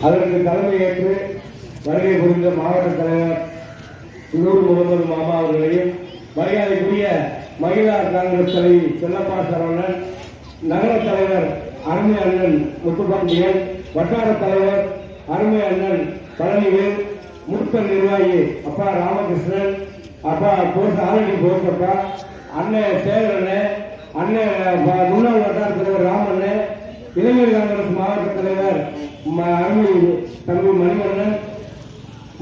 அதற்கு தலைமையேற்று வருகை புரிந்த மாவட்ட தலைவர் நூறு முகமது மாமா அவர்களையும், மரியாதைக்குரிய மகிழா காங்கிரஸ் தலைவி செல்லப்பா சரவணன், நகர தலைவர் அருமை அண்ணன் முத்துப்பாண்டியன், வட்டார தலைவர் அருமை அண்ணன் பழனிவேல், மூத்த நிர்வாகி அப்பா ராமகிருஷ்ணன், அப்பா ஆரடி போசப்பா, அண்ணன் சேகரண்ணன், அண்ணன் முன்னாள் வட்டார தலைவர் ராமண்ணன், இளைஞர் காங்கிரஸ் மாவட்ட தலைவர் அருமை தம்பி மணிவண்ணன்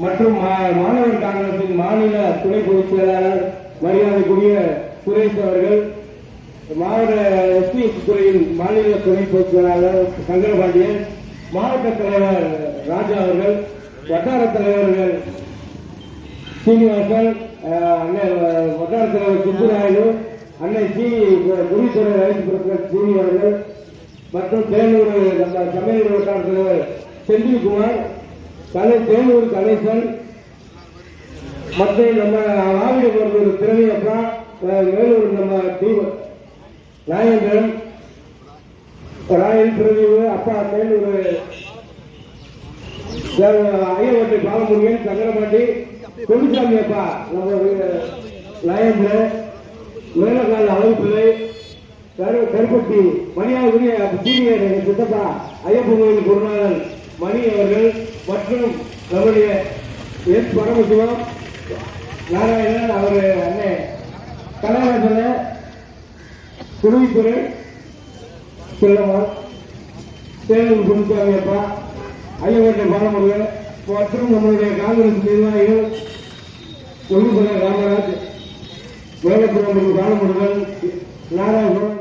மற்றும் மாணவர் காங்கிரசின் மாநில துணை பொதுச் செயலாளர் மரியாதைக்குரிய சுரேஷ் அவர்கள், மாவட்ட எஸ்பிஎஸ் துறையின் மாநில துணை பொதுச் செயலாளர் சங்கரபாண்டியன், மாவட்ட தலைவர் ராஜா அவர்கள், வட்டார தலைவர்கள் சீனிவாசன், அண்ணன் வட்டார தலைவர் சுப்புராயலு, அன்னை குடித்துறை ரைஸ் பிரசிடன்ட் சீனி அவர்கள் மற்றும் தேனூர் நம்ம சமையல் வட்டார தலைவர் செந்தில்குமார், தேனூர் கணேசன் மற்றும் நம்ம ஆவிட ஒரு திறமையப்பா, மேலூர் நம்ம நாயந்திரன் ராயல் பிரதீவு அப்பா, மேலூர் ஐயவட்டை பாலமுருகன், சங்கரபாண்டி கொடிசாமி அப்பா, நம்ம நாயந்திரன், மேலக்கால அமைப்பிலை கருப்பட்டி, மணியாகுரிய சீனியர் சித்தப்பா ஐயப்பன் கோயில் குருநாதன் மணி அவர்கள் மற்றும் நம்முடைய எஸ் பரமசிவம் நாராயணன் அவர் அண்ணன் கலாராஜன, குருவித்துறை செல்லம்மா, தேனூர் குருசாமி அப்பா, ஐயவட்டை பாலமுருகன் மற்றும் நம்முடைய காங்கிரஸ் நிர்வாகிகள் ஒழுங்குபுர ராமராஜ், வேலப்புரம் பாலமுருகன், நாராயணன்